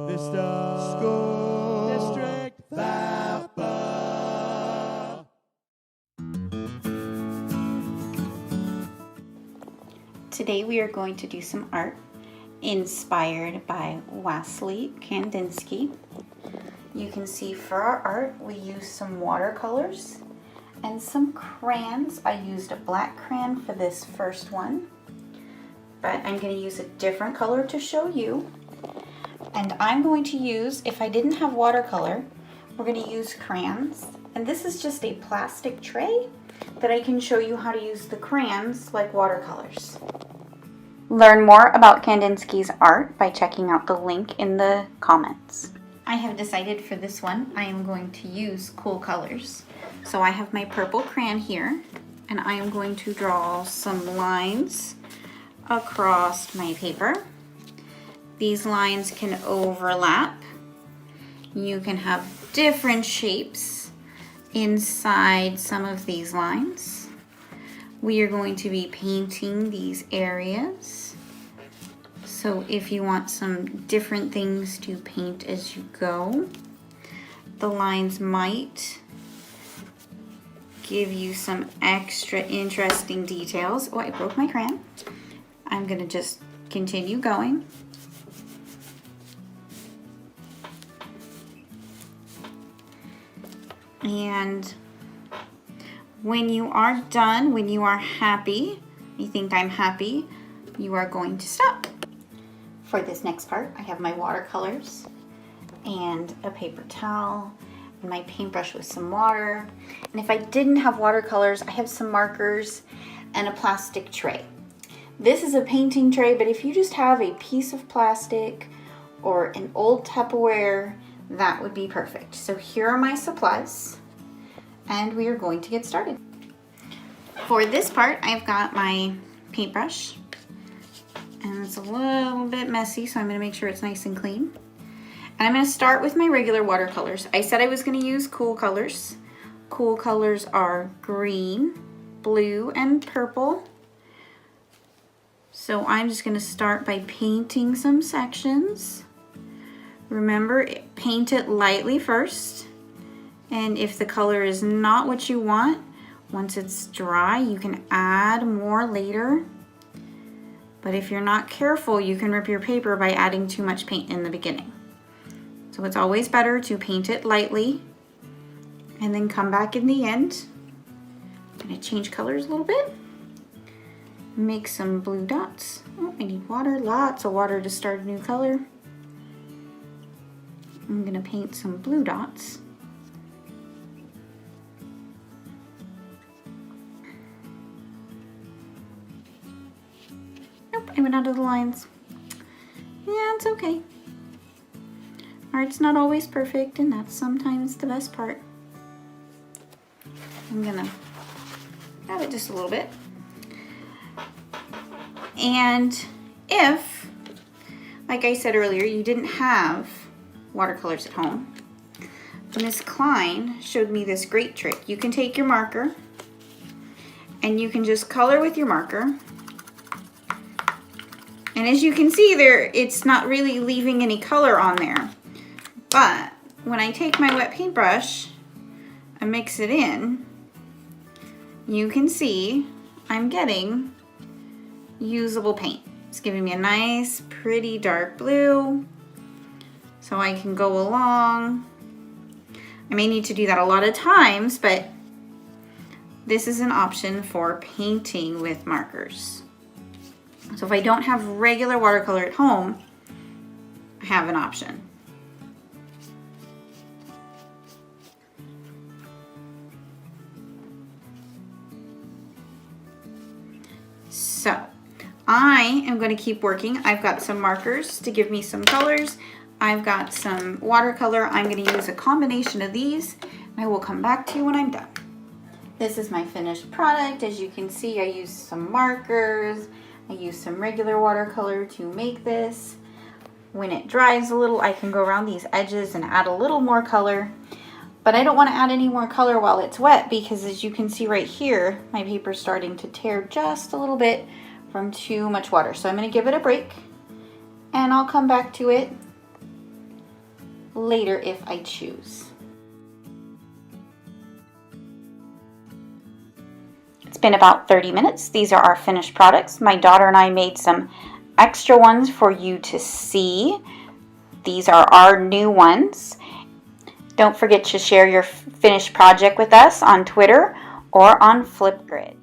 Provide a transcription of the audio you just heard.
Vista School District VAPA. Today we are going to do some art inspired by Wassily Kandinsky. You can see for our art we used some watercolors and some crayons. I used a black crayon for this first one, but I'm going to use a different color to show you. And I'm going to use, if I didn't have watercolor, we're going to use crayons. And this is just a plastic tray that I can show you how to use the crayons like watercolors. Learn more about Kandinsky's art by checking out the link in the comments. I have decided for this one I am going to use cool colors. So I have my purple crayon here, and I am going to draw some lines across my paper. These lines can overlap. You can have different shapes inside some of these lines. We are going to be painting these areas. So if you want some different things to paint as you go, the lines might give you some extra interesting details. Oh, I broke my crayon. I'm gonna just continue going. And when you are done, when you are happy, you think I'm happy, you are going to stop. For this next part, I have my watercolors and a paper towel and my paintbrush with some water. And if I didn't have watercolors, I have some markers and a plastic tray. This is a painting tray, but if you just have a piece of plastic or an old Tupperware, that would be perfect. So here are my supplies, and we are going to get started. For this part, I've got my paintbrush, and it's a little bit messy, so I'm gonna make sure it's nice and clean. And I'm gonna start with my regular watercolors. I said I was gonna use cool colors. Cool colors are green, blue, and purple. So I'm just gonna start by painting some sections. Remember, paint it lightly first, and if the color is not what you want, once it's dry, you can add more later. But if you're not careful, you can rip your paper by adding too much paint in the beginning. So it's always better to paint it lightly and then come back in the end. I'm gonna change colors a little bit. Make some blue dots. Oh, I need water, lots of water to start a new color. I'm gonna paint some blue dots. Nope, I went out of the lines. Yeah, it's okay. Art's not always perfect, and that's sometimes the best part. I'm gonna add it just a little bit. And if, like I said earlier, you didn't have watercolors at home, Miss Klein showed me this great trick. You can take your marker and you can just color with your marker. And as you can see there, it's not really leaving any color on there. But when I take my wet paintbrush and mix it in, you can see I'm getting usable paint. It's giving me a nice, pretty dark blue. So I can go along. I may need to do that a lot of times, but this is an option for painting with markers. So if I don't have regular watercolor at home, I have an option. So I am going to keep working. I've got some markers to give me some colors. I've got some watercolor. I'm going to use a combination of these, and I will come back to you when I'm done. This is my finished product. As you can see, I used some markers. I used some regular watercolor to make this. When it dries a little, I can go around these edges and add a little more color. But I don't want to add any more color while it's wet, because as you can see right here, my paper's starting to tear just a little bit from too much water. So I'm going to give it a break, and I'll come back to it later if I choose. It's been about 30 minutes. These are our finished products. My daughter and I made some extra ones for you to see. These are our new ones. Don't forget to share your finished project with us on Twitter or on Flipgrid.